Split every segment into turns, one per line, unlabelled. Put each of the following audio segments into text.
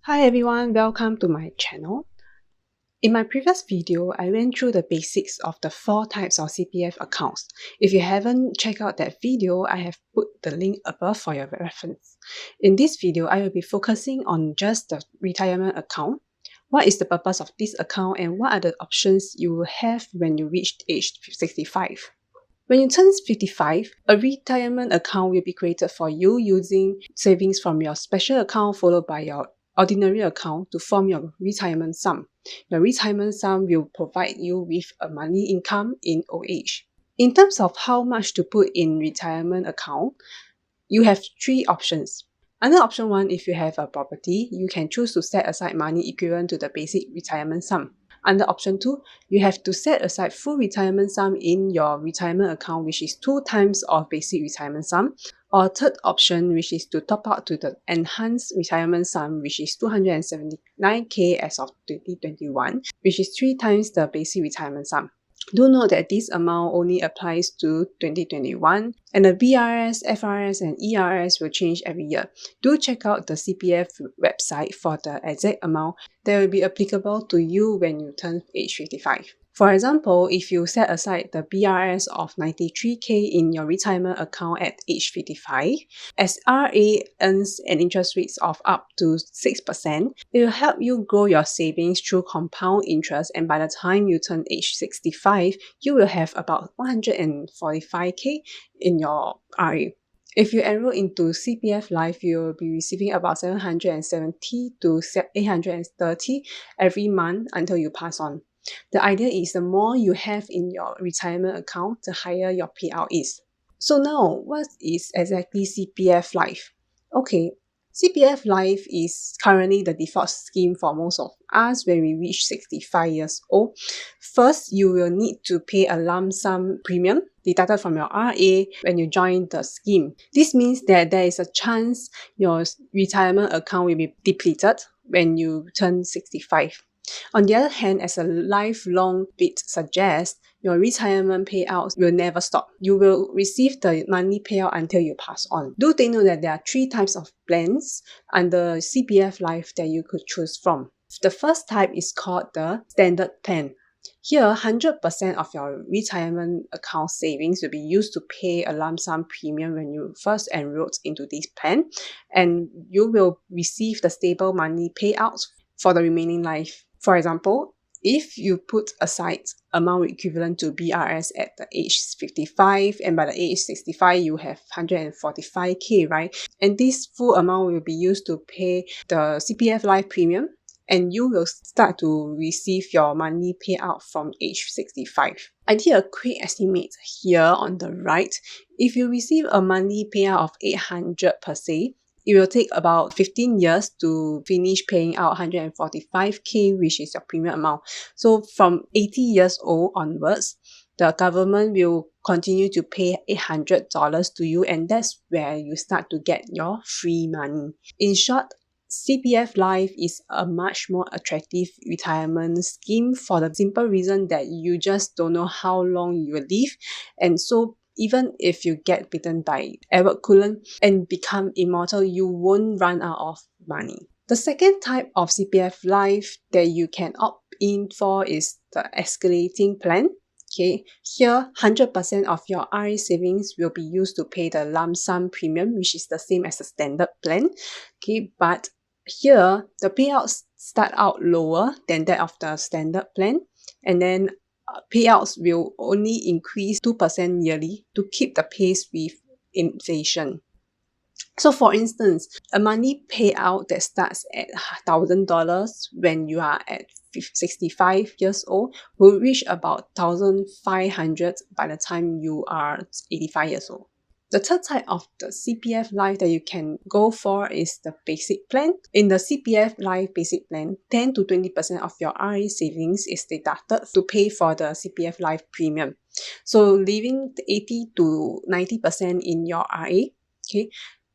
Hi everyone, welcome to my channel. In my previous video, I went through the basics of the 4 types of CPF accounts. If you haven't checked out that video, I have put the link above for your reference. In this video, I will be focusing on just the retirement account. What is the purpose of this account and what are the options you will have when you reach age 65? When you turn 55, a retirement account will be created for you using savings from your special account followed by your ordinary account to form your retirement sum. Your retirement sum will provide you with a monthly income in old age. In terms of how much to put in retirement account, you have 3 options. Under option 1, if you have a property, you can choose to set aside money equivalent to the basic retirement sum. Under option 2, you have to set aside full retirement sum in your retirement account, which is 2 times of basic retirement sum. Or third option, which is to top up to the enhanced retirement sum, which is 279k as of 2021, which is 3 times the basic retirement sum. Do note that this amount only applies to 2021 and the BRS, FRS and ERS will change every year. Do check out the CPF website for the exact amount that will be applicable to you when you turn age 55. For example, if you set aside the BRS of 93k in your retirement account at age 55, as RA earns an interest rate of up to 6%, it will help you grow your savings through compound interest, and by the time you turn age 65, you will have about 145k in your RA. If you enroll into CPF Life, you will be receiving about 770 to 830 every month until you pass on. The idea is the more you have in your retirement account, the higher your payout is. So now, what is exactly CPF Life? Okay, CPF Life is currently the default scheme for most of us when we reach 65 years old. First, you will need to pay a lump sum premium deducted from your RA when you join the scheme. This means that there is a chance your retirement account will be depleted when you turn 65. On the other hand, as a lifelong bit suggests, your retirement payouts will never stop. You will receive the monthly payout until you pass on. Do take note that there are 3 types of plans under CPF Life that you could choose from. The first type is called the Standard Plan. Here, 100% of your retirement account savings will be used to pay a lump sum premium when you first enrolled into this plan, and you will receive the stable monthly payouts for the remaining life. For example, if you put aside amount equivalent to BRS at the age 55 and by the age 65 you have 145k, right? And this full amount will be used to pay the CPF Life premium, and you will start to receive your monthly payout from age 65. I did a quick estimate here on the right. If you receive a monthly payout of 800 per se, it will take about 15 years to finish paying out 145k, which is your premium amount. So from 80 years old onwards, the government will continue to pay $800 to you, and that's where you start to get your free money. In short, CPF Life is a much more attractive retirement scheme for the simple reason that you just don't know how long you will live, and so even if you get bitten by Edward Cullen and become immortal, you won't run out of money. The second type of CPF Life that you can opt in for is the Escalating Plan. Okay, here 100% of your RA savings will be used to pay the lump sum premium, which is the same as the standard plan. Okay, but here the payouts start out lower than that of the standard plan, and then payouts will only increase 2% yearly to keep the pace with inflation. So for instance, a monthly payout that starts at $1,000 when you are at 65 years old will reach about 1,500 by the time you are 85 years old. The third type of the CPF Life that you can go for is the basic plan. In the CPF Life basic plan, 10 to 20% of your RA savings is deducted to pay for the CPF Life premium. So leaving 80 to 90% in your RA, okay?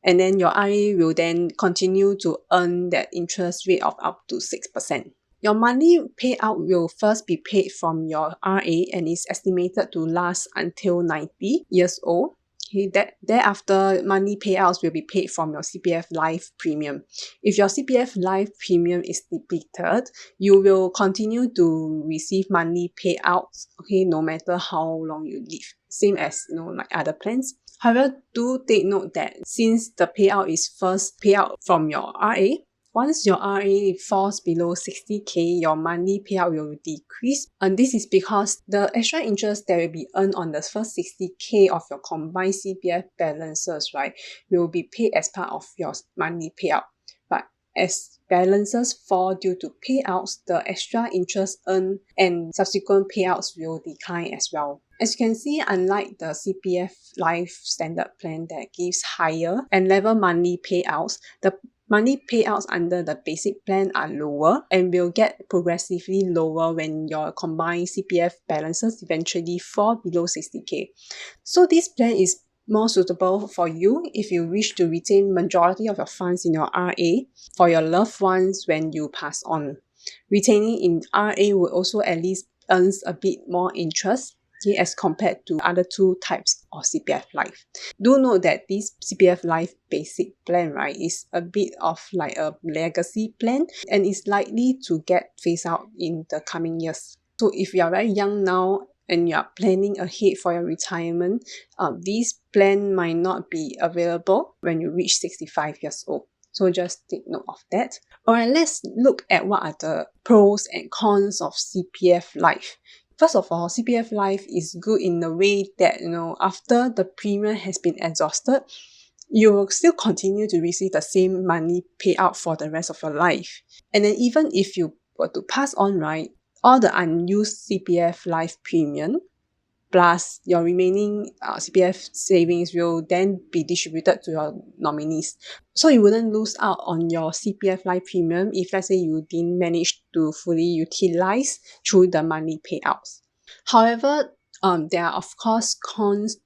And then your RA will then continue to earn that interest rate of up to 6%. Your monthly payout will first be paid from your RA and is estimated to last until 90 years old. Okay, thereafter, monthly payouts will be paid from your CPF Life premium. If your CPF Life premium is depleted, you will continue to receive monthly payouts, okay, no matter how long you live. Same as, like other plans. However, do take note that since the payout is first payout from your RA, once your RA falls below 60k, your monthly payout will decrease. And this is because the extra interest that will be earned on the first 60k of your combined CPF balances, right, will be paid as part of your monthly payout. But as balances fall due to payouts, the extra interest earned and subsequent payouts will decline as well. As you can see, unlike the CPF Life standard plan that gives higher and level monthly payouts, the monthly payouts under the basic plan are lower and will get progressively lower when your combined CPF balances eventually fall below 60k. So this plan is more suitable for you if you wish to retain majority of your funds in your RA for your loved ones when you pass on. Retaining in RA will also at least earns a bit more interest, okay, as compared to other two types of CPF Life. Do note that this CPF Life basic plan, right, is a bit of like a legacy plan and is likely to get phased out in the coming years. So if you are very young now and you are planning ahead for your retirement, this plan might not be available when you reach 65 years old. So just take note of that. Alright, let's look at what are the pros and cons of CPF Life. First of all, CPF Life is good in the way that, after the premium has been exhausted, you will still continue to receive the same money payout for the rest of your life. And then even if you were to pass on, right, all the unused CPF Life premium plus your remaining CPF savings will then be distributed to your nominees. So you wouldn't lose out on your CPF Life premium if, let's say, you didn't manage to fully utilize through the monthly payouts. However, there are of course cons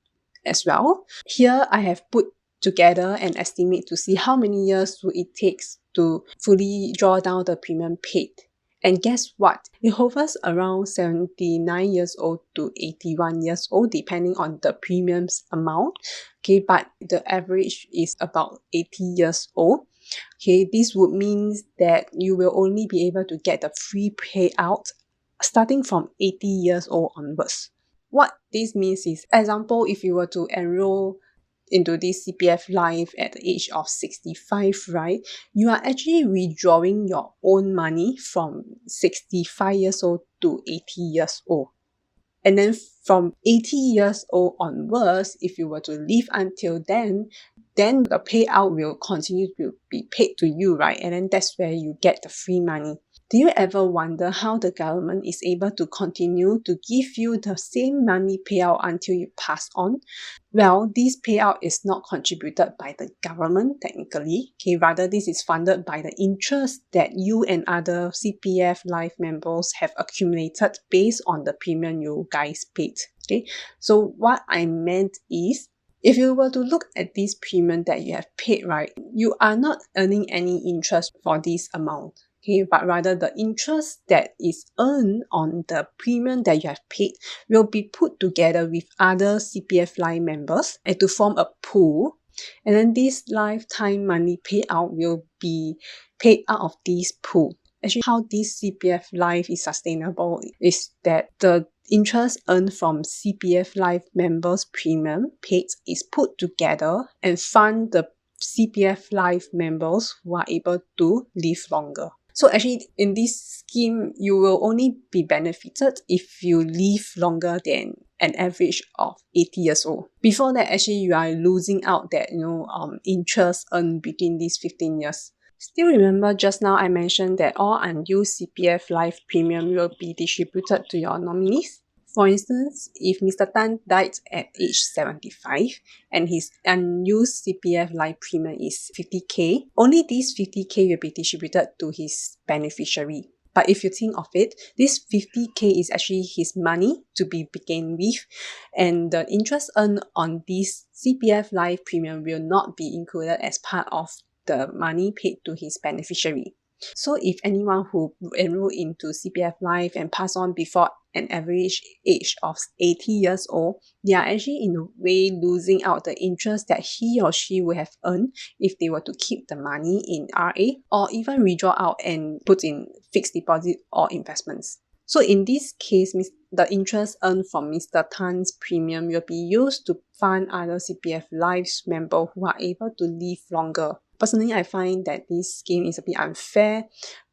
as well. Here I have put together an estimate to see how many years will it takes to fully draw down the premium paid. And guess what? It hovers around 79 years old to 81 years old, depending on the premiums amount. Okay, but the average is about 80 years old. Okay, this would mean that you will only be able to get the free payout starting from 80 years old onwards. What this means is, example, if you were to enroll into this CPF Life at the age of 65, right, you are actually withdrawing your own money from 65 years old to 80 years old. And then from 80 years old onwards, if you were to live until then the payout will continue to be paid to you, right? And then that's where you get the free money. Do you ever wonder how the government is able to continue to give you the same money payout until you pass on? Well, this payout is not contributed by the government technically. Okay, rather this is funded by the interest that you and other CPF Life members have accumulated based on the premium you guys paid. Okay, so what I meant is, if you were to look at this premium that you have paid, right, you are not earning any interest for this amount. Okay, but rather the interest that is earned on the premium that you have paid will be put together with other CPF Life members and to form a pool. And then this lifetime money payout will be paid out of this pool. Actually, how this CPF Life is sustainable is that the interest earned from CPF Life members' premium paid is put together and fund the CPF Life members who are able to live longer. So actually, in this scheme, you will only be benefited if you live longer than an average of 80 years old. Before that, actually, you are losing out that, interest earned between these 15 years. Still remember just now I mentioned that all unused CPF Life premium will be distributed to your nominees. For instance, if Mr. Tan died at age 75 and his unused CPF Life premium is 50k, only this 50k will be distributed to his beneficiary. But if you think of it, this 50k is actually his money to be begin with, and the interest earned on this CPF Life premium will not be included as part of the money paid to his beneficiary. So if anyone who enroll into CPF Life and pass on before an average age of 80 years old, they are actually in a way losing out the interest that he or she would have earned if they were to keep the money in RA or even withdraw out and put in fixed deposit or investments. So in this case, the interest earned from Mr. Tan's premium will be used to fund other CPF Life's members who are able to live longer. Personally, I find that this scheme is a bit unfair,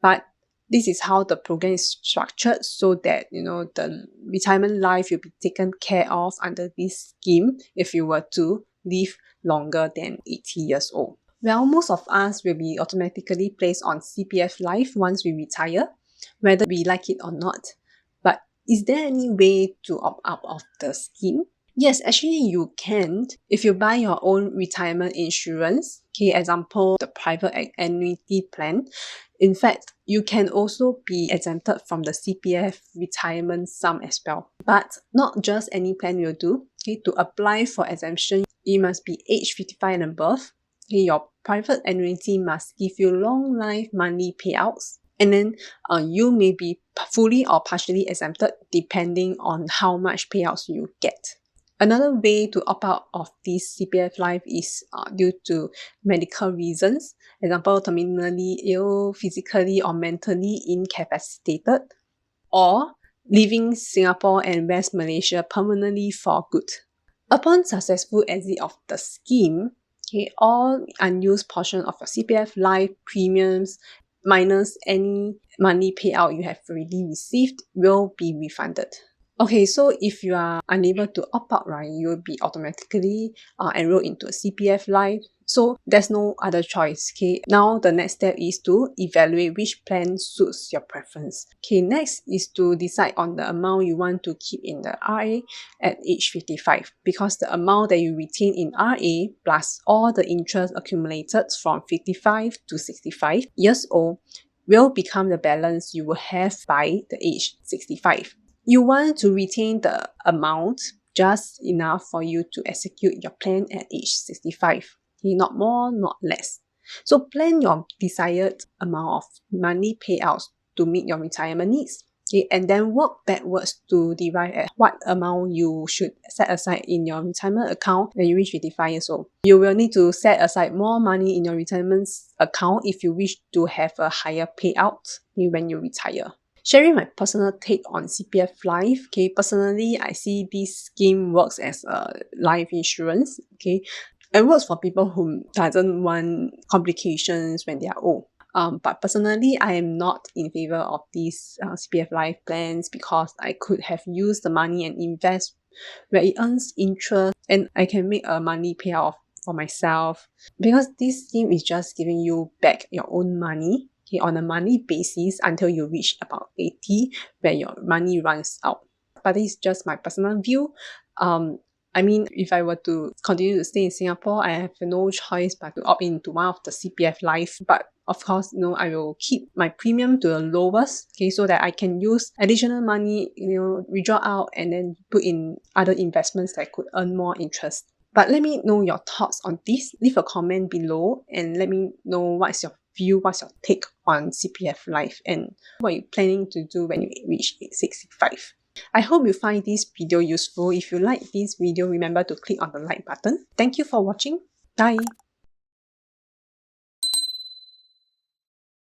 but this is how the program is structured so that, the retirement life will be taken care of under this scheme if you were to live longer than 80 years old. Well, most of us will be automatically placed on CPF Life once we retire, whether we like it or not. But is there any way to opt out of the scheme? Yes, actually you can. If you buy your own retirement insurance, example, the private annuity plan, in fact, you can also be exempted from the CPF retirement sum as well. But not just any plan will do. To apply for exemption, you must be age 55 and above. Your private annuity must give you long life monthly payouts. And then you may be fully or partially exempted depending on how much payouts you get. Another way to opt out of this CPF Life is due to medical reasons. Example, terminally ill, physically or mentally incapacitated, or leaving Singapore and West Malaysia permanently for good. Upon successful exit of the scheme, all unused portion of your CPF Life premiums minus any money payout you have already received will be refunded. Okay, so if you are unable to opt out, right, you will be automatically enrolled into a CPF Life. So there's no other choice. Now the next step is to evaluate which plan suits your preference. Next is to decide on the amount you want to keep in the RA at age 55, because the amount that you retain in RA plus all the interest accumulated from 55 to 65 years old will become the balance you will have by the age 65. You want to retain the amount just enough for you to execute your plan at age 65. Not more, not less. So plan your desired amount of money payouts to meet your retirement needs. And then work backwards to derive at what amount you should set aside in your retirement account when you reach 55 years old. You will need to set aside more money in your retirement account if you wish to have a higher payout when you retire. Sharing my personal take on CPF Life. Personally, I see this scheme works as a life insurance. It works for people who doesn't want complications when they are old. But personally, I am not in favor of these CPF Life plans because I could have used the money and invest where it earns interest and I can make a money payout for myself. Because this scheme is just giving you back your own money on a monthly basis until you reach about 80, where your money runs out. But this is just my personal view. If I were to continue to stay in Singapore, I have no choice but to opt into one of the CPF Life. But of course, I will keep my premium to the lowest, so that I can use additional money, withdraw out and then put in other investments that could earn more interest. But let me know your thoughts on this. Leave a comment below and let me know what's your view, what's your take on CPF Life and what you're planning to do when you reach 65. I hope you find this video useful. If you like this video, remember to click on the like button. Thank you for watching. Bye.